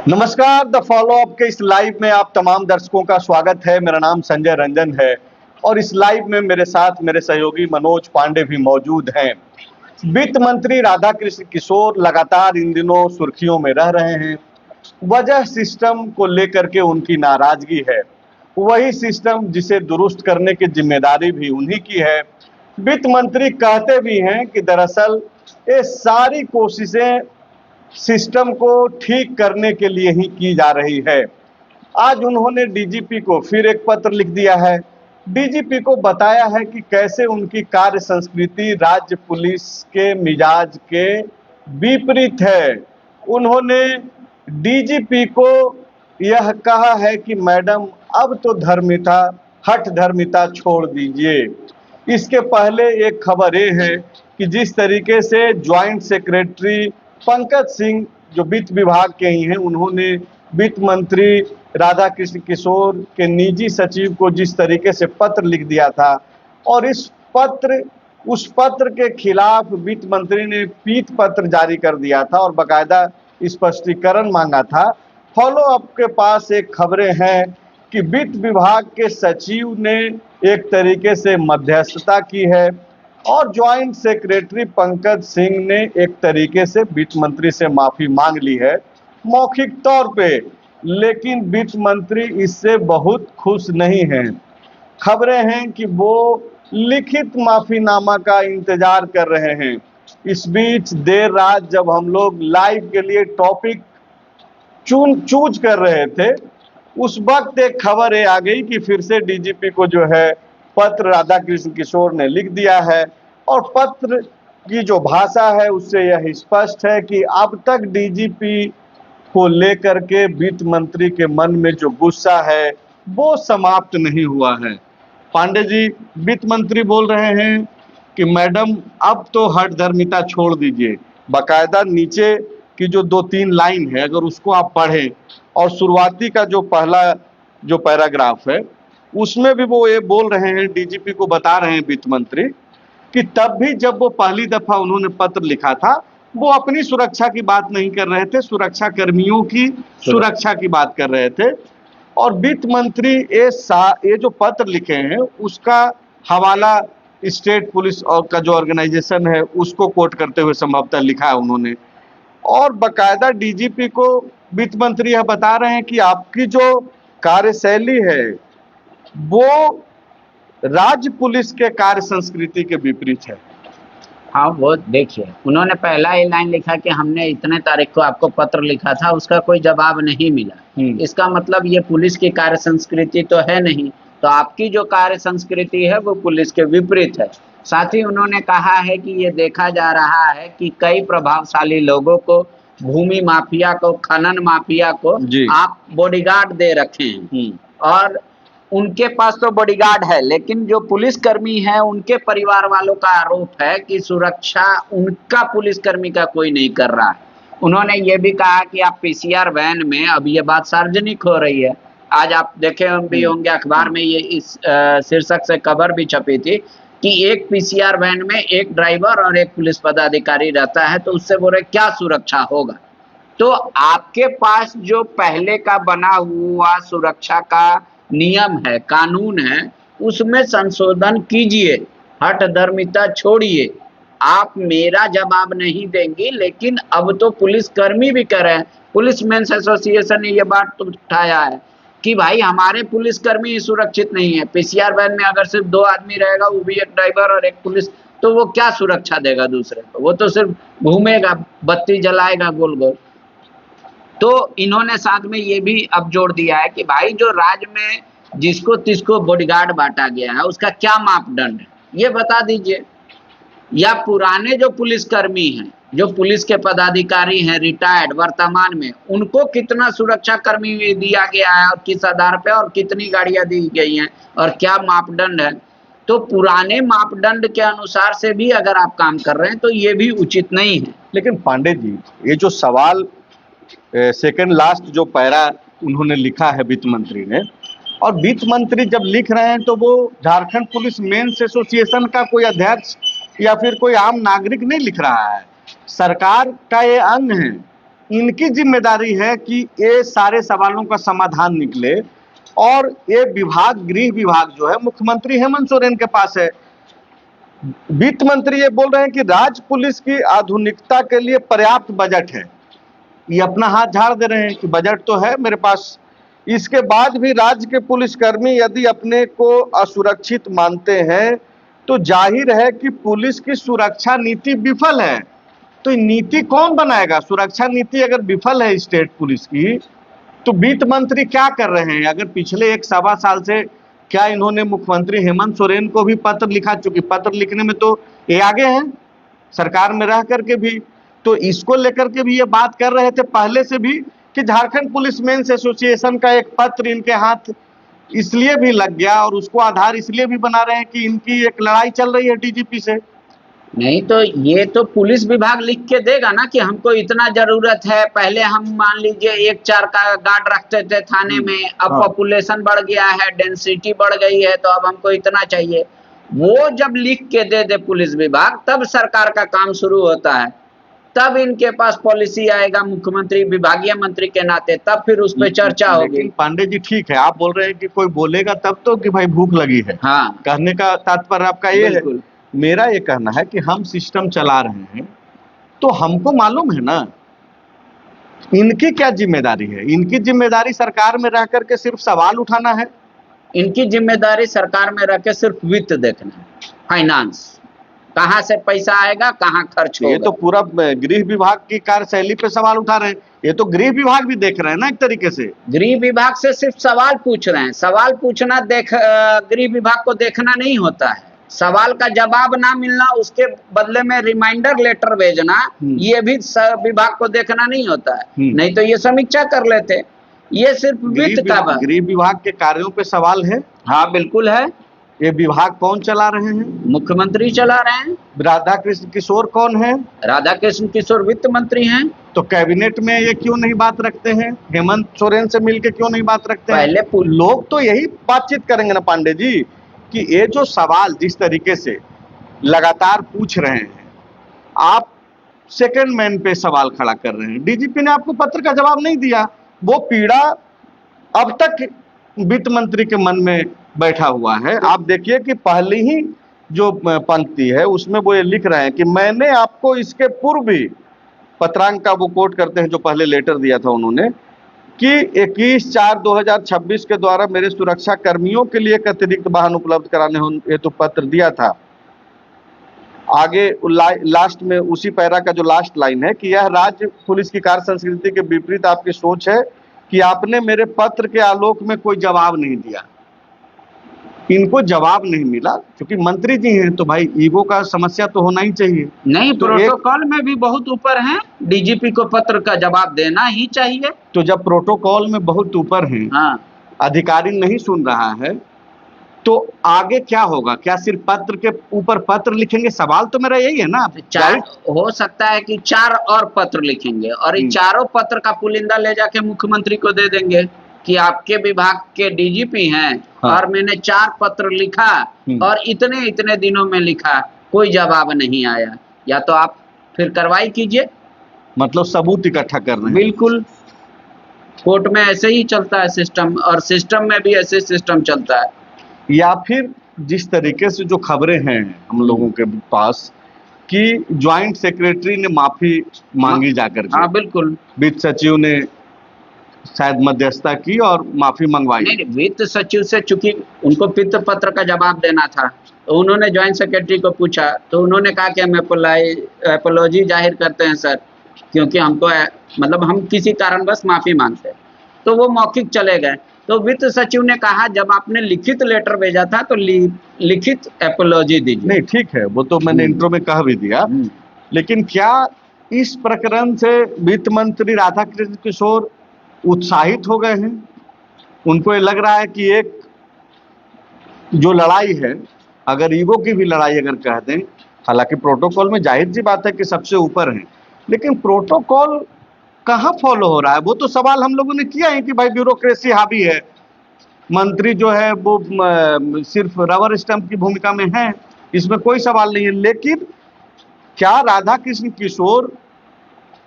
नमस्कार। The follow up के इस लाइव में आप तमाम दर्शकों का स्वागत है। मेरा नाम संजय रंजन है और इस लाइव में मेरे साथ मेरे सहयोगी मनोज पांडे भी मौजूद हैं। वित्त मंत्री राधाकृष्ण किशोर लगातार इन दिनों सुर्खियों में रह रहे हैं। वजह सिस्टम को लेकर के उनकी नाराजगी है। वही सिस्टम जिसे दुरुस्त करने की जिम्मेदारी भी उन्हीं की है। वित्त मंत्री कहते भी हैं कि दरअसल ये सारी कोशिशें सिस्टम को ठीक करने के लिए ही की जा रही है। आज उन्होंने डीजीपी को फिर एक पत्र लिख दिया है। डीजीपी को बताया है कि कैसे उनकी कार्य संस्कृति राज्य पुलिस के मिजाज के विपरीत है। उन्होंने डीजीपी को यह कहा है कि मैडम अब तो धर्मिता हठ धर्मिता छोड़ दीजिए। इसके पहले एक खबर ये है कि जिस तरीके से ज्वाइंट सेक्रेटरी पंकज सिंह जो वित्त विभाग के ही हैं, उन्होंने वित्त मंत्री राधाकृष्ण किशोर के निजी सचिव को जिस तरीके से पत्र लिख दिया था और उस पत्र के खिलाफ वित्त मंत्री ने पीत पत्र जारी कर दिया था और बाकायदा स्पष्टीकरण मांगा था। फॉलो अप के पास एक खबरें हैं कि वित्त विभाग के सचिव ने एक तरीके से मध्यस्थता की है और ज्वाइंट सेक्रेटरी पंकज सिंह ने एक तरीके से वित्त मंत्री से माफी मांग ली है मौखिक तौर पे, लेकिन वित्त मंत्री इससे बहुत खुश नहीं हैं। खबरें हैं कि वो लिखित माफीनामा का इंतजार कर रहे हैं। इस बीच देर रात जब हम लोग लाइव के लिए टॉपिक चूज कर रहे थे, उस वक्त एक खबर ये आ गई कि फिर से डीजीपी को जो है पत्र राधाकृष्ण किशोर ने लिख दिया है और पत्र की जो भाषा है उससे यह स्पष्ट है कि अब तक डीजीपी को लेकर के वित्त मंत्री के मन में जो गुस्सा है वो समाप्त नहीं हुआ है। पांडे जी, वित्त मंत्री बोल रहे हैं कि मैडम अब तो हठ धर्मिता छोड़ दीजिए। बाकायदा नीचे की जो 2-3 लाइन है अगर उसको आप पढ़ें और शुरुआती का जो पहला जो पैराग्राफ है उसमें भी वो ये बोल रहे हैं, डीजीपी को बता रहे हैं वित्त मंत्री कि तब भी जब वो पहली दफा उन्होंने पत्र लिखा था वो अपनी सुरक्षा की बात नहीं कर रहे थे, सुरक्षा कर्मियों की सुरक्षा की बात कर रहे थे। और वित्त मंत्री ये जो पत्र लिखे हैं उसका हवाला स्टेट पुलिस और का जो ऑर्गेनाइजेशन है उसको कोट करते हुए संभवतः लिखा है उन्होंने। और बकायदा डीजीपी को वित्त मंत्री यह बता रहे हैं कि आपकी जो कार्यशैली है वो राज्य पुलिस के कार्य संस्कृति के विपरीत है। हाँ, वो देखिए उन्होंने पहला ही लाइन लिखा कि हमने इतने तारीख को आपको पत्र लिखा था, उसका कोई जवाब नहीं मिला। इसका मतलब ये पुलिस की कार्य संस्कृति तो है नहीं, तो आपकी जो कार्य संस्कृति है वो पुलिस के विपरीत है। साथ ही उन्होंने कहा है कि ये देखा जा रहा है कि कई प्रभावशाली लोगों को, भूमि माफिया को, खनन माफिया को आप बॉडीगार्ड दे रखे हैं और उनके पास तो बॉडीगार्ड है, लेकिन जो पुलिसकर्मी है उनके परिवार वालों का आरोप है कि सुरक्षा उनका पुलिसकर्मी का कोई नहीं कर रहा है। उन्होंने ये भी कहा कि आप पीसीआर वैन में, अब ये बात सार्वजनिक हो रही है, आज आप देखे भी होंगे अखबार में ये इस शीर्षक से खबर भी छपी थी कि एक पीसीआर वैन में एक ड्राइवर और एक पुलिस पदाधिकारी रहता है, तो उससे बोले क्या सुरक्षा होगा। तो आपके पास जो पहले का बना हुआ सुरक्षा का नियम है, कानून है, उसमें संशोधन कीजिए, हठ धर्मिता छोड़िए। आप मेरा जवाब नहीं देंगे, लेकिन अब तो पुलिसकर्मी भी कर रहे हैं। पुलिस मेंस एसोसिएशन ने यह बात तो उठाया है कि भाई हमारे पुलिसकर्मी सुरक्षित नहीं है। पीसीआर वैन में अगर सिर्फ 2 आदमी रहेगा, वो भी एक ड्राइवर और एक पुलिस, तो वो क्या सुरक्षा देगा दूसरे को? वो तो सिर्फ घूमेगा, बत्ती जलाएगा गोल गोल। तो इन्होंने साथ में ये भी अब जोड़ दिया है कि भाई जो राज्य में जिसको तिसको बॉडीगार्ड बांटा गया है उसका क्या मापदंड है, ये बता दीजिए। या पुराने जो पुलिसकर्मी हैं, जो पुलिस के पदाधिकारी हैं रिटायर्ड वर्तमान में, उनको कितना सुरक्षा कर्मी दिया गया है और किस आधार पे और कितनी गाड़ियां दी गई हैं और क्या मापदंड है। तो पुराने मापदंड के अनुसार से भी अगर आप काम कर रहे हैं तो ये भी उचित नहीं है। लेकिन पांडे जी, ये जो सवाल सेकंड लास्ट जो पैरा उन्होंने लिखा है वित्त मंत्री ने, और वित्त मंत्री जब लिख रहे हैं तो वो झारखंड पुलिस मेंस एसोसिएशन का कोई अध्यक्ष या फिर कोई आम नागरिक नहीं लिख रहा है, सरकार का ये अंग है। इनकी जिम्मेदारी है कि ये सारे सवालों का समाधान निकले। और ये विभाग, गृह विभाग जो है मुख्यमंत्री हेमंत सोरेन के पास है। वित्त मंत्री ये बोल रहे हैं कि राज्य पुलिस की आधुनिकता के लिए पर्याप्त बजट है। ये अपना हाथ झाड़ दे रहे हैं कि बजट तो है मेरे पास। इसके बाद भी राज्य के पुलिसकर्मी यदि अपने को असुरक्षित मानते हैं तो जाहिर है कि पुलिस की सुरक्षा नीति विफल है। तो नीति कौन बनाएगा? सुरक्षा नीति अगर विफल है स्टेट पुलिस की, तो वित्त मंत्री क्या कर रहे हैं? अगर पिछले 1-1.25 साल से क्या इन्होंने मुख्यमंत्री हेमंत सोरेन को भी पत्र लिखा, चूंकि पत्र लिखने में तो ये आगे हैं सरकार में रह करके भी, तो इसको लेकर के भी ये बात कर रहे थे पहले से भी कि झारखंड पुलिस मेंस एसोसिएशन का एक पत्र इनके हाथ इसलिए भी लग गया और उसको आधार इसलिए भी बना रहे हैं कि इनकी एक लड़ाई चल रही है डीजीपी से। नहीं तो ये तो पुलिस विभाग लिख के देगा ना कि हमको इतना जरूरत है। पहले हम मान लीजिए 1-4 का गार्ड रखते थे थाने में, अब हाँ। पॉपुलेशन बढ़ गया है, डेंसिटी बढ़ गई है, तो अब हमको इतना चाहिए। वो जब लिख के दे दे पुलिस विभाग, तब सरकार का काम शुरू होता है। तब इनके पास पॉलिसी आएगा मुख्यमंत्री विभागीय मंत्री के नाते, तब फिर उस पर चर्चा होगी। पांडे जी ठीक है, आप बोल रहे हैं कि कोई बोलेगा तब तो कि भाई भूख लगी है। हाँ, कहने का तात्पर्य आपका ये है। बिल्कुल। मेरा ये कहना है कि हम सिस्टम चला रहे हैं तो हमको मालूम है ना इनकी क्या जिम्मेदारी है। इनकी जिम्मेदारी सरकार में रह करके सिर्फ सवाल उठाना है। इनकी जिम्मेदारी सरकार में रह के सिर्फ वित्त देखना है, फाइनेंस, कहाँ से पैसा आएगा, कहाँ खर्च होगा। ये तो पूरा गृह विभाग की कार्यशैली पे सवाल उठा रहे हैं। ये तो गृह विभाग भी देख रहे हैं ना एक तरीके से। गृह विभाग से सिर्फ सवाल पूछ रहे हैं। सवाल पूछना गृह विभाग को देखना नहीं होता है। सवाल का जवाब ना मिलना, उसके बदले में रिमाइंडर लेटर भेजना, ये भी विभाग को देखना नहीं होता है। नहीं तो ये समीक्षा कर लेते। ये सिर्फ वित्त का गृह विभाग के कार्यों पे सवाल है। हाँ बिल्कुल है। ये विभाग कौन चला रहे हैं? मुख्यमंत्री चला रहे हैं। राधा कृष्ण किशोर कौन है? राधा कृष्ण किशोर वित्त मंत्री हैं। तो कैबिनेट में ये क्यों नहीं बात रखते हैं? हेमंत सोरेन से मिलके क्यों नहीं बात रखते हैं? पहले लोग तो यही बातचीत करेंगे ना पांडे जी कि ये जो सवाल जिस तरीके से लगातार पूछ रहे हैं, आप सेकंड मैन पे सवाल खड़ा कर रहे हैं। डीजीपी ने आपको पत्र का जवाब नहीं दिया। वो पीड़ा अब तक वित्त मंत्री के मन में बैठा हुआ है। आप देखिए कि पहली ही जो पंक्ति है उसमें वो ये लिख रहे हैं कि मैंने आपको इसके पूर्व भी, पत्रांक का वो कोट करते हैं जो पहले लेटर दिया था उन्होंने, कि 21/4/2026 के द्वारा मेरे सुरक्षा कर्मियों के लिए एक अतिरिक्त वाहन उपलब्ध कराने हेतु पत्र दिया था। आगे लास्ट में उसी पैरा का जो लास्ट लाइन है कि यह राज्य पुलिस की कार्य संस्कृति के विपरीत आपकी सोच है कि आपने मेरे पत्र के आलोक में कोई जवाब नहीं दिया। इनको जवाब नहीं मिला क्योंकि मंत्री जी हैं, तो भाई ईगो का समस्या तो होना ही चाहिए। नहीं, तो प्रोटोकॉल में भी बहुत ऊपर हैं, डीजीपी को पत्र का जवाब देना ही चाहिए। तो जब प्रोटोकॉल में बहुत ऊपर हैं, हाँ, अधिकारी नहीं सुन रहा है, तो आगे क्या होगा? क्या सिर्फ पत्र के ऊपर पत्र लिखेंगे? सवाल तो मेरा यही है ना। 4 हो सकता है कि 4 और पत्र लिखेंगे और इन चारों पत्र का पुलिंदा ले जाके मुख्यमंत्री को दे देंगे कि आपके विभाग के डीजीपी हैं। हाँ। और मैंने 4 पत्र लिखा और इतने इतने दिनों में लिखा, कोई जवाब नहीं आया, या तो आप फिर कार्रवाई कीजिए। मतलब सबूत इकट्ठा कर रहे हैं। बिल्कुल, कोर्ट में ऐसे ही चलता है सिस्टम, और सिस्टम में भी ऐसे सिस्टम चलता है। या फिर जिस तरीके से जो खबरें हैं हम लोगों के पास कि ज्वाइंट सेक्रेटरी ने माफी मांगी जाकर के। हाँ बिल्कुल, वित्त सचिव ने शायद मध्यस्थता की और माफी मंगवाई। नहीं, वित्त सचिव से चूंकि उनको वित्त पत्र का जवाब देना था, तो उन्होंने ज्वाइंट सेक्रेटरी को पूछा, तो उन्होंने कहा कि हम एपोलॉजी जाहिर करते हैं सर, क्योंकि हमको मतलब हम किसी कारणवश माफी मांगते हैं। तो वो मौखिक चले गए। तो वित्त सचिव ने कहा जब आपने लिखित लेटर भेजा था तो लिखित एपोलॉजी दीजिए। नहीं ठीक है, वो तो मैंने इंट्रो में कह भी दिया, लेकिन क्या इस प्रकरण से वित्त मंत्री राधा कृष्ण किशोर उत्साहित हो गए हैं? उनको ये लग रहा है कि एक जो लड़ाई है, अगर ईगो की भी लड़ाई अगर कह दें, हालांकि प्रोटोकॉल में जाहिर सी बात है कि सबसे ऊपर है, लेकिन प्रोटोकॉल कहाँ फॉलो हो रहा है? वो तो सवाल हम लोगों ने किया है कि भाई ब्यूरोक्रेसी हावी है, मंत्री जो है वो सिर्फ रबर स्टंप की भूमिका में है, इसमें कोई सवाल नहीं है। लेकिन क्या राधा कृष्ण किशोर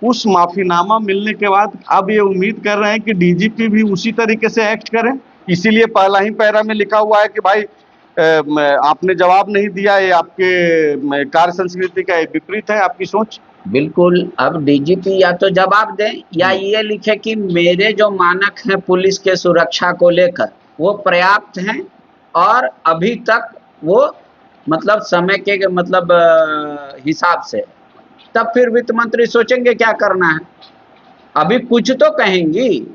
उस माफीनामा मिलने के बाद अब ये उम्मीद कर रहे हैं कि डीजीपी भी उसी तरीके से एक्ट करें, इसीलिए पहला ही पैरा में लिखा हुआ है कि भाई आपने जवाब नहीं दिया, ये आपके कार्य संस्कृति का विपरीत है, आपकी सोच। बिल्कुल, अब डीजीपी या तो जवाब दें या ये लिखे कि मेरे जो मानक हैं पुलिस के सुरक्षा को लेकर वो पर्याप्त हैं और अभी तक वो मतलब समय के मतलब हिसाब से, तब फिर वित्त मंत्री सोचेंगे क्या करना है। अभी कुछ तो कहेंगी,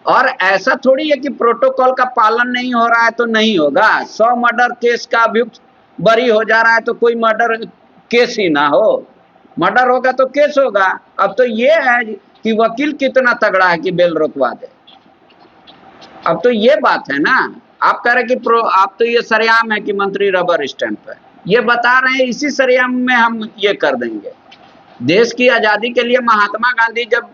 और ऐसा थोड़ी है कि प्रोटोकॉल का पालन नहीं हो रहा है तो नहीं होगा। 100 मर्डर केस का अभियुक्त बरी हो जा रहा है तो कोई मर्डर केस ही ना हो, मर्डर होगा तो केस होगा। अब तो ये है कि वकील कितना तगड़ा है कि बेल रोकवा दे, अब तो ये बात है ना। आप कह रहे कि आप तो ये सरेआम है कि मंत्री रबर स्टैंप है, ये बता रहे हैं इसी सरेआम में हम ये कर देंगे। देश की आजादी के लिए महात्मा गांधी जब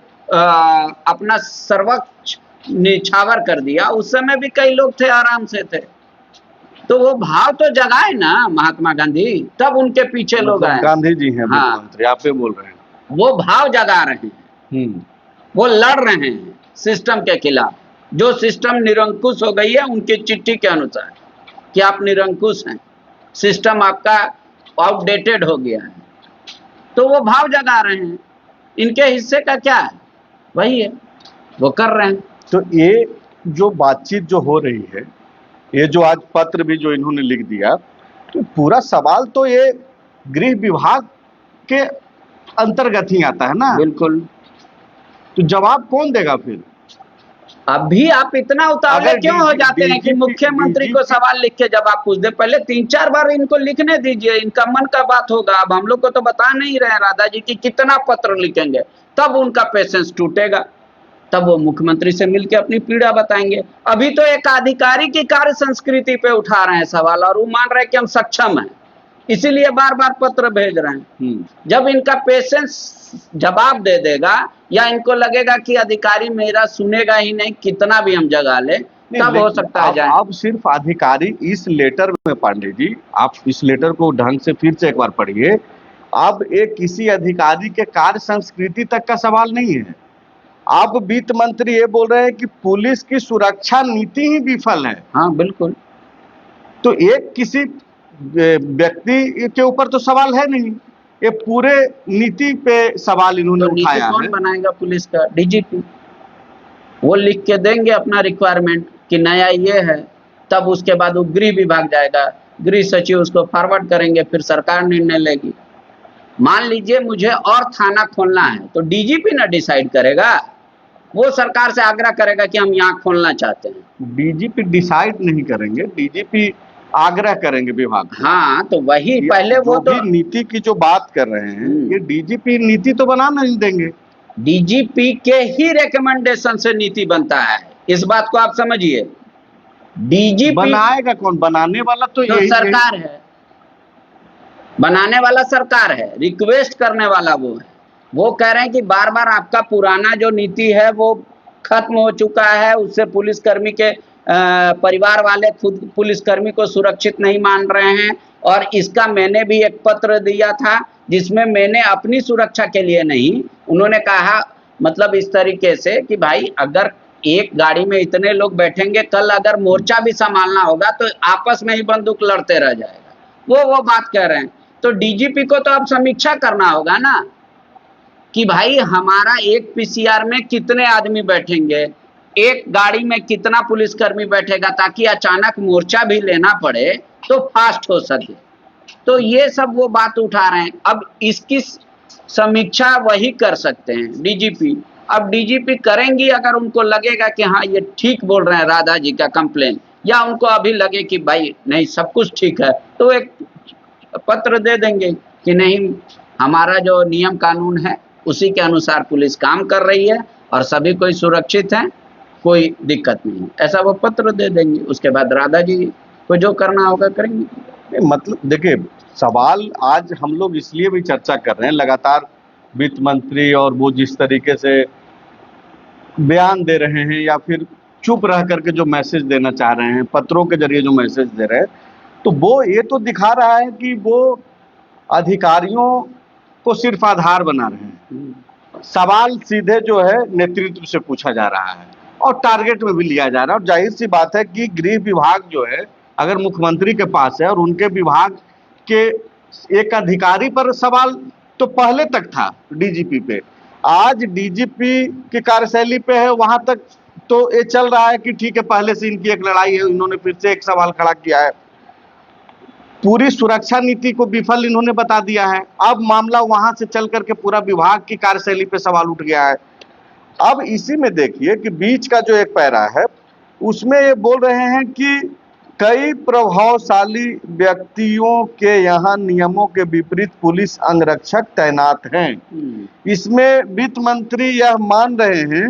अपना सर्वोच्च निछावर कर दिया, उस समय भी कई लोग थे आराम से थे, तो वो भाव तो जगाए ना महात्मा गांधी, तब उनके पीछे लोग आए। गांधी जी हैं मुख्यमंत्री, आप पे बोल रहे हैं, वो भाव जगा रहे हैं, वो लड़ रहे हैं सिस्टम के खिलाफ। जो सिस्टम निरंकुश हो गई है उनकी चिट्ठी के अनुसार कि आप निरंकुश हैं, सिस्टम आपका आउटडेटेड हो गया है, तो वो भाव जगा रहे हैं। इनके हिस्से का क्या है, वही है, वो कर रहे हैं। तो ये जो बातचीत जो हो रही है, ये जो आज पत्र भी जो इन्होंने लिख दिया, तो पूरा सवाल तो ये गृह विभाग के अंतर्गत ही आता है ना। बिल्कुल, तो जवाब कौन देगा फिर? अभी आप इतना उतावले क्यों हो जाते हैं कि मुख्यमंत्री को सवाल लिख के जवाब पूछ दे? पहले 3-4 बार इनको लिखने दीजिए, इनका मन का बात होगा। अब हम लोग को तो बता नहीं रहे राधा जी की कितना पत्र लिखेंगे, तब उनका पेशेंस टूटेगा, तब वो मुख्यमंत्री से मिलकर अपनी पीड़ा बताएंगे। अभी तो एक अधिकारी की कार्य संस्कृति पे उठा रहे हैं सवाल, और वो मान रहे हैं कि हम सक्षम हैं, इसीलिए बार बार पत्र भेज रहे हैं। जब इनका पेशेंस जवाब दे देगा, या इनको लगेगा कि अधिकारी मेरा सुनेगा ही नहीं, कितना भी हम जगा ले, तब हो सकता है जाए। अब सिर्फ अधिकारी इस लेटर में, पांडे जी आप इस लेटर को ढंग से फिर से एक बार पढ़िए। अब एक किसी अधिकारी के कार्य संस्कृति तक का सवाल नहीं है। अब वित्त मंत्री ये बोल रहे हैं कि पुलिस की सुरक्षा नीति ही विफल है। हाँ बिल्कुल, तो एक किसी व्यक्ति के ऊपर तो सवाल है नहीं, ये पूरे नीति पे सवाल इन्होंने तो उठाया है। कौन बनाएगा पुलिस का? डीजीपी। वो लिख के देंगे अपना रिक्वायरमेंट कि नया ये है, तब उसके बाद वो गृह विभाग जाएगा, गृह सचिव उसको फॉरवर्ड करेंगे, फिर सरकार निर्णय लेगी। मान लीजिए मुझे और थाना खोलना है, तो डीजीपी ना डिसाइड करेगा, वो सरकार से आग्रह करेगा कि हम यहाँ खोलना चाहते हैं। डीजीपी डिसाइड नहीं करेंगे, डीजीपी आग्रह करेंगे विभाग। हाँ तो वही पहले वो तो नीति की जो बात कर रहे हैं, ये डीजीपी नीति तो बना नहीं देंगे। डीजीपी के ही रिकमेंडेशन से नीति बनता है, इस बात को आप समझिए। डीजीपी बनाएगा कौन? बनाने वाला तो यही सरकार है, बनाने वाला सरकार है, रिक्वेस्ट करने वाला वो है। वो कह रहे हैं कि बार बार आपका पुराना जो नीति है वो खत्म हो चुका है, उससे पुलिसकर्मी के परिवार वाले खुद पुलिसकर्मी को सुरक्षित नहीं मान रहे हैं। और इसका मैंने भी एक पत्र दिया था जिसमें मैंने अपनी सुरक्षा के लिए नहीं, उन्होंने कहा मतलब इस तरीके से कि भाई अगर एक गाड़ी में इतने लोग बैठेंगे, कल अगर मोर्चा भी संभालना होगा तो आपस में ही बंदूक लड़ते रह जाएगा, वो बात कह रहे हैं। तो डीजीपी को तो अब समीक्षा करना होगा ना कि भाई हमारा एक पीसीआर में कितने आदमी बैठेंगे, एक गाड़ी में कितना पुलिसकर्मी बैठेगा, ताकि अचानक मोर्चा भी लेना पड़े तो फास्ट हो सके। तो ये सब वो बात उठा रहे हैं। अब इसकी समीक्षा वही कर सकते हैं डीजीपी। अब डीजीपी करेंगी अगर उनको लगेगा कि हाँ ये ठीक बोल रहे हैं राधा जी का कंप्लेन, या उनको अभी लगे कि भाई नहीं सब कुछ ठीक है, तो एक पत्र दे देंगे कि नहीं हमारा जो नियम कानून है उसी के अनुसार पुलिस काम कर रही है और सभी कोई सुरक्षित हैं, कोई दिक्कत नहीं, ऐसा वो पत्र दे देंगे। उसके बाद राधा जी को जो करना होगा करेंगे। मतलब देखिए, सवाल आज हम लोग इसलिए भी चर्चा कर रहे हैं, लगातार वित्त मंत्री और वो जिस तरीके से बयान दे रहे हैं या फिर चुप रह करके जो मैसेज देना चाह रहे हैं, पत्रों के जरिए जो मैसेज दे रहे हैं, तो वो ये तो दिखा रहा है कि वो अधिकारियों को सिर्फ आधार बना रहे हैं सवाल सीधे जो है नेतृत्व से पूछा जा रहा है और टारगेट में भी लिया जा रहा है। और जाहिर सी बात है कि गृह विभाग जो है अगर मुख्यमंत्री के पास है और उनके विभाग के एक अधिकारी पर सवाल तो पहले तक था डीजीपी पे, आज डीजीपी की कार्यशैली पे है, वहां तक तो ये चल रहा है कि ठीक है पहले से इनकी एक लड़ाई है, इन्होंने फिर से एक सवाल खड़ा किया है। पूरी सुरक्षा नीति को विफल इन्होंने बता दिया है। अब मामला वहां से चल करके पूरा विभाग की कार्यशैली पे सवाल उठ गया है। अब इसी में देखिए कि बीच का जो एक पैरा है उसमें ये बोल रहे हैं कि कई प्रभावशाली व्यक्तियों के यहाँ नियमों के विपरीत पुलिस अंगरक्षक तैनात हैं। इसमें वित्त मंत्री यह मान रहे हैं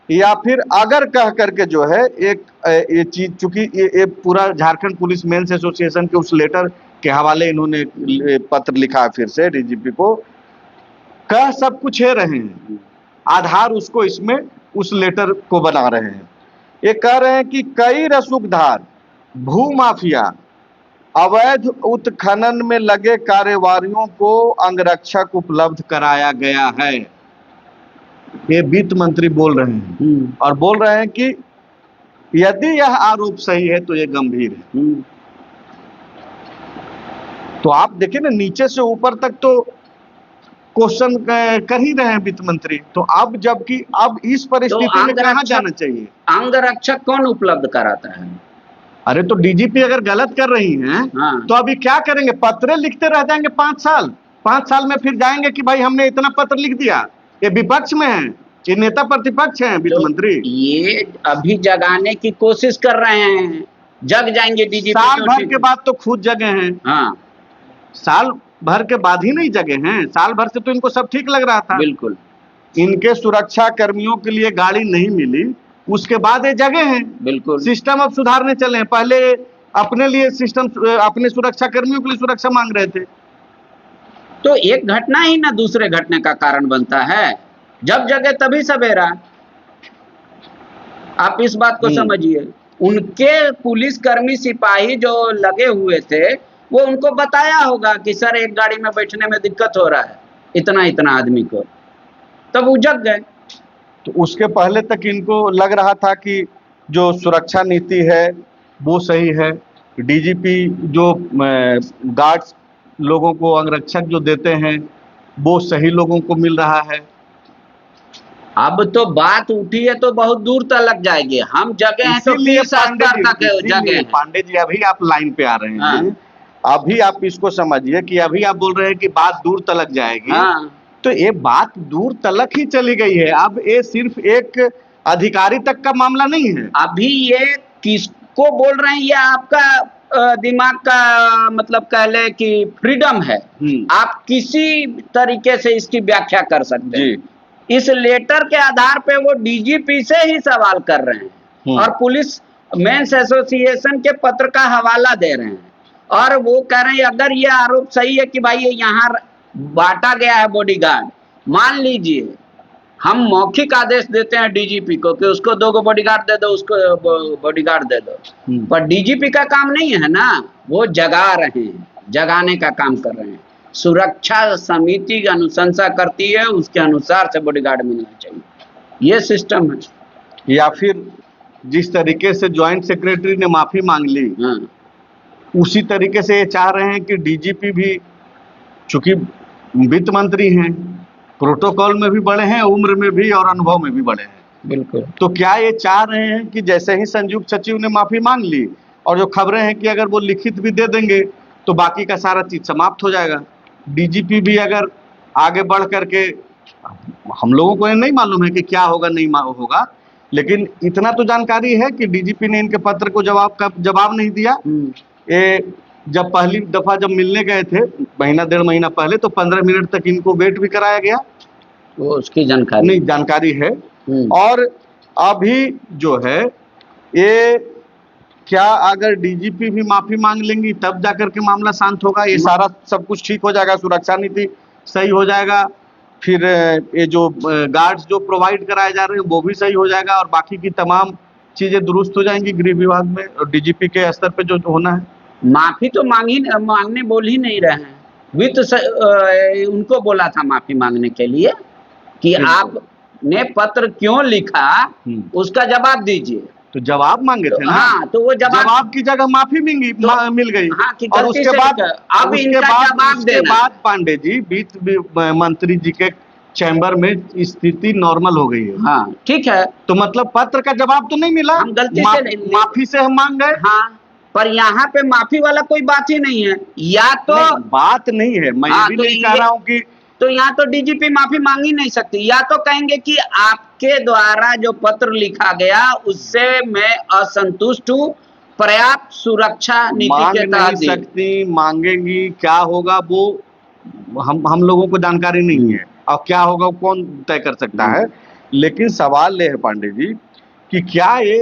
या फिर अगर कह करके जो है एक ये चीज, चूंकि ये पूरा झारखंड पुलिस मेंस एसोसिएशन के उस लेटर के हवाले इन्होंने पत्र लिखा है फिर से डीजीपी को, कह सब कुछ है रहे हैं, आधार उसको इसमें उस लेटर को बना रहे हैं। ये कह रहे हैं कि कई रसूखदार, भू माफिया, अवैध उत्खनन में लगे कारोबारियों को अंगरक्षक उपलब्ध कराया गया है। ये वित्त मंत्री बोल रहे हैं और बोल रहे हैं कि यदि यह आरोप सही है तो ये गंभीर है। तो आप देखिए ना, नीचे से ऊपर तक तो क्वेश्चन कर ही रहे हैं वित्त मंत्री। तो अब जबकि अब इस परिस्थिति में कहां जाना चाहिए? अंगरक्षक कौन उपलब्ध कराता है? अरे तो डीजीपी अगर गलत कर रही हैं तो अभी क्या करेंगे? पत्र लिखते रह जाएंगे 5 साल, 5 साल में फिर जाएंगे कि भाई हमने इतना पत्र लिख दिया। ये विपक्ष में है, ये नेता प्रतिपक्ष हैं वित्त मंत्री। ये अभी जगाने की कोशिश कर रहे हैं, जग जाएंगे डीजीपी। साल भर के बाद तो खुद जगे हैं। हाँ, साल भर के बाद ही नहीं जगे हैं, साल भर से तो इनको सब ठीक लग रहा था। बिल्कुल, इनके सुरक्षा कर्मियों के लिए गाड़ी नहीं मिली, उसके बाद ये जगह हैं। बिल्कुल, सिस्टम अब सुधारने चले हैं। पहले अपने लिए सिस्टम, अपने सुरक्षा कर्मियों के लिए सुरक्षा मांग रहे थे। तो एक घटना ही ना दूसरे घटने का कारण बनता है। जब जगे तभी सवेरा। आप इस बात को समझिए। उनके पुलिसकर्मी सिपाही जो लगे हुए थे वो उनको बताया होगा कि सर एक गाड़ी में बैठने में दिक्कत हो रहा है इतना इतना आदमी को, तब वो जग गए। तो उसके पहले तक इनको लग रहा था कि जो सुरक्षा नीति है वो सही है, डीजीपी जो गार्ड्स लोगों को अंगरक्षक जो देते हैं वो सही लोगों को मिल रहा है। अब तो बात उठी है तो बहुत दूर तक जाएगी। हम जगह हैं तो जगह। पांडे जी अभी आप लाइन पे आ रहे हैं, अभी आप इसको समझिए कि अभी आप बोल रहे हैं कि बात दूर तलक जाएगी। तो ये बात दूर तलक ही चली गई है। अब ये सिर्फ एक अधिकारी तक का मामला नहीं है। अभी ये किसको बोल रहे हैं, ये आपका दिमाग का मतलब कह ले कि फ्रीडम है। आप किसी तरीके से इसकी व्याख्या कर सकते हैं। इस लेटर के आधार पे वो डीजीपी से ही सवाल कर रहे हैं और पुलिस मेंस एसोसिएशन के पत्र का हवाला दे रहे हैं और वो कह रहे हैं अगर ये आरोप सही है कि भाई ये यहाँ बांटा गया है बॉडीगार्ड, मान लीजिए हम मौखिक आदेश देते हैं डीजीपी को कि उसको 2 बॉडीगार्ड दे दो, उसको बॉडीगार्ड दे दो, पर डीजीपी का काम नहीं है ना, वो जगा रहे हैं, जगाने का काम कर रहे हैं। सुरक्षा समिति की अनुशंसा करती है, उसके अनुसार से बॉडीगार्ड मिलना चाहिए, ये सिस्टम है। या फिर जिस तरीके से ज्वाइंट सेक्रेटरी ने माफी मांग ली, उसी तरीके से ये चाह रहे हैं कि डीजीपी भी, चूंकि वित्त मंत्री हैं, प्रोटोकॉल में भी बड़े हैं, उम्र में भी और अनुभव में भी बड़े हैं। बिल्कुल। तो क्या ये चाह रहे हैं कि जैसे ही संयुक्त सचिव ने माफी मांग ली और जो खबरें हैं कि अगर वो लिखित भी दे देंगे तो बाकी का सारा चीज समाप्त हो जाएगा, डीजीपी भी अगर आगे बढ़ करके, हम लोगों को ये नहीं मालूम है कि क्या होगा नहीं होगा, लेकिन इतना तो जानकारी है कि डीजीपी ने इनके पत्र को जवाब नहीं दिया। ये जब पहली दफा जब मिलने गए थे महीना 1.5 महीना पहले, तो 15 मिनट तक इनको वेट भी कराया गया, वो उसकी जानकारी नहीं जानकारी है। और अभी जो है ये क्या अगर डीजीपी भी माफी मांग लेंगी तब जाकर के मामला शांत होगा, ये सारा सब कुछ ठीक हो जाएगा, सुरक्षा नीति सही हो जाएगा, फिर ये जो गार्ड्स जो प्रोवाइड कराए जा रहे हैं वो भी सही हो जाएगा और बाकी की तमाम चीजें दुरुस्त हो जाएंगी गृह विभाग में और डीजीपी के स्तर पे जो होना है। माफी तो मांगने बोल ही नहीं रहे हैं। वित्त उनको बोला था माफी मांगने के लिए, कि बिल्कुल। आपने पत्र क्यों लिखा, उसका जवाब दीजिए। तो जवाब मांगे थे ना। हाँ, तो वो जवाब की जगह माफी मिल गई। हाँ, कि और गलती उसके से बाद लिखा। अब इनका जवाब देना है। पांडे जी वित्त मंत्री जी के चैम्बर में स्थिति नॉर्मल हो गई है। हाँ, ठीक है। तो मतलब पत्र का जवाब तो नहीं मिला, हम गलती से नहीं, माफी से हम मांग गए। हाँ, पर यहाँ पे माफी वाला कोई बात ही नहीं है। या तो नहीं, बात नहीं है, मैं ये भी नहीं कह रहा हूँ कि तो यहाँ तो डीजीपी माफी मांग ही नहीं सकती। या तो कहेंगे कि आपके द्वारा जो पत्र लिखा गया उससे मैं असंतुष्ट हूँ, पर्याप्त सुरक्षा नीति के मांग नहीं तहत सकती, मांगेंगी, क्या होगा वो हम लोगों को जानकारी नहीं है, और क्या होगा वो कौन तय कर सकता है। लेकिन सवाल ये है पांडे जी कि क्या ये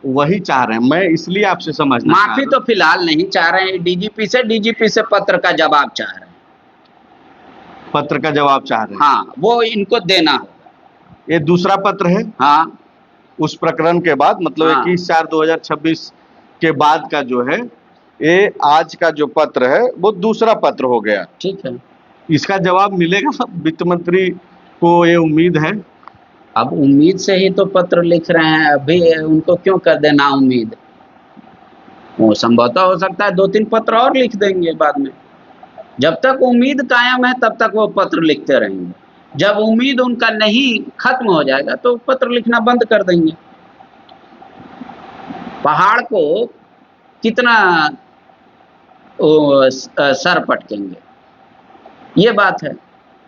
वही चाह रहे हैं, मैं इसलिए आपसे समझना चाह माफी रहा तो फिलहाल नहीं चाह रहे हैं डीजीपी से पत्र का जवाब चाह रहे हैं। पत्र का जवाब चाह रहे हैं। हाँ, वो इनको देना होगा। ये दूसरा पत्र है। हाँ, उस प्रकरण के बाद मतलब हाँ। 21/4/2026 के बाद का जो है, ये आज का जो पत्र है वो दूसरा पत्र हो गया। ठीक है। इसका जवाब मिलेगा वित्त मंत्री को, ये उम्मीद है। अब उम्मीद से ही तो पत्र लिख रहे हैं, अभी उनको क्यों कर देना उम्मीद। वो संभवतः हो सकता है 2-3 पत्र और लिख देंगे बाद में। जब तक उम्मीद कायम है तब तक वो पत्र लिखते रहेंगे। जब उम्मीद उनका नहीं खत्म हो जाएगा तो पत्र लिखना बंद कर देंगे। पहाड़ को कितना सर पटकेंगे, ये बात है।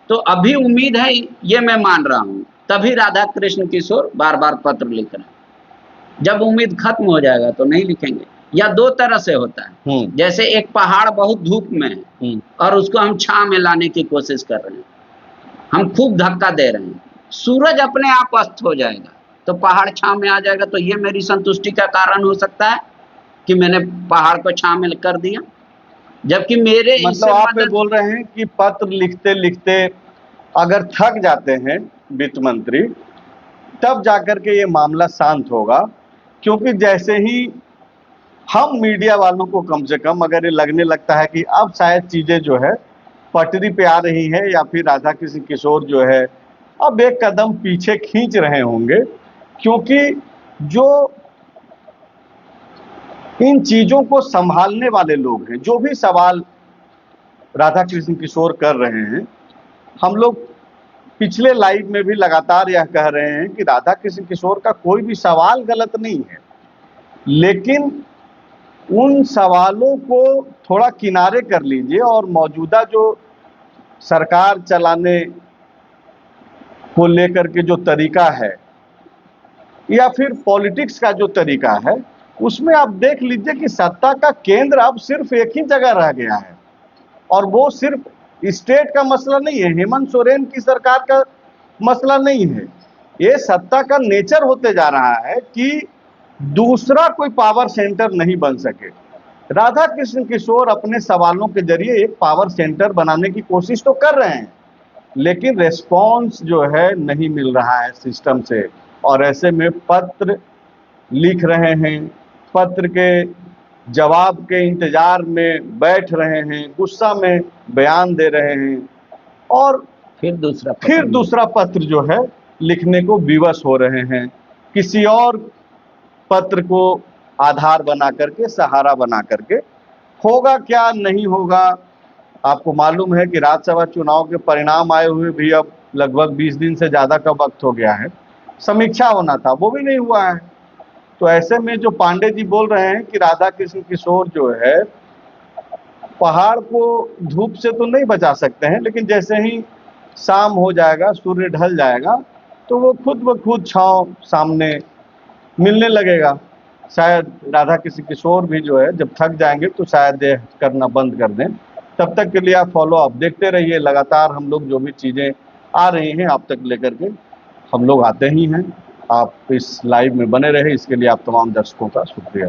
तो अभी उम्मीद है, ये मैं मान रहा हूं, तभी राधा कृष्ण किशोर बार बार पत्र लिख रहे हैं। जब उम्मीद खत्म हो जाएगा तो नहीं लिखेंगे। या दो तरह से होता है, जैसे एक पहाड़ बहुत धूप में है और उसको हम छांव में लाने की कोशिश कर रहे हैं, हम खूब धक्का दे रहे हैं, सूरज अपने आप अस्त हो जाएगा तो पहाड़ छांव में आ जाएगा। तो ये मेरी संतुष्टि का कारण हो सकता है कि मैंने पहाड़ को छांव में कर दिया। जबकि मेरे मतलब आप ये बोल रहे हैं कि पत्र लिखते लिखते अगर थक जाते हैं वित्त मंत्री, तब जाकर के ये मामला शांत होगा। क्योंकि जैसे ही हम मीडिया वालों को कम से कम अगर ये लगने लगता है कि अब शायद चीजें जो है पटरी पे आ रही है, या फिर राधा कृष्ण किशोर जो है अब एक कदम पीछे खींच रहे होंगे, क्योंकि जो इन चीजों को संभालने वाले लोग हैं, जो भी सवाल राधा कृष्ण किशोर कर रहे हैं, हम लोग पिछले लाइव में भी लगातार यह कह रहे हैं कि राधा कृष्ण किशोर का कोई भी सवाल गलत नहीं है, लेकिन उन सवालों को थोड़ा किनारे कर लीजिए और मौजूदा जो सरकार चलाने को लेकर के जो तरीका है, या फिर पॉलिटिक्स का जो तरीका है, उसमें आप देख लीजिए कि सत्ता का केंद्र अब सिर्फ एक ही जगह रह गया है, और वो सिर्फ स्टेट का मसला नहीं है, हेमंत सोरेन की सरकार का मसला नहीं है। ये सत्ता का नेचर होते जा रहा है कि दूसरा कोई पावर सेंटर नहीं बन सके। राधा कृष्ण किशोर अपने सवालों के जरिए एक पावर सेंटर बनाने की कोशिश तो कर रहे हैं, लेकिन रेस्पॉन्स जो है नहीं मिल रहा है सिस्टम से, और ऐसे में पत्र लिख रहे हैं, पत्र के जवाब के इंतजार में बैठ रहे हैं, गुस्सा में बयान दे रहे हैं, और फिर दूसरा पत्र जो है लिखने को विवश हो रहे हैं, किसी और पत्र को आधार बना करके, सहारा बना करके। होगा क्या, नहीं होगा, आपको मालूम है कि राज्यसभा चुनाव के परिणाम आए हुए भी अब लगभग 20 दिन से ज्यादा का वक्त हो गया है। समीक्षा होना था, वो भी नहीं हुआ है। तो ऐसे में जो पांडे जी बोल रहे हैं कि राधा कृष्ण किशोर जो है पहाड़ को धूप से तो नहीं बचा सकते हैं, लेकिन जैसे ही शाम हो जाएगा, सूर्य ढल जाएगा, तो वो खुद ब खुद छांव सामने मिलने लगेगा। शायद राधा कृष्ण किशोर भी जो है जब थक जाएंगे तो शायद ये करना बंद कर दें। तब तक के लिए आप फॉलो अप देखते रहिए, लगातार हम लोग जो भी चीज़ें आ रही हैं आप तक लेकर के हम लोग आते ही हैं। आप इस लाइव में बने रहे, इसके लिए आप तमाम दर्शकों का शुक्रिया।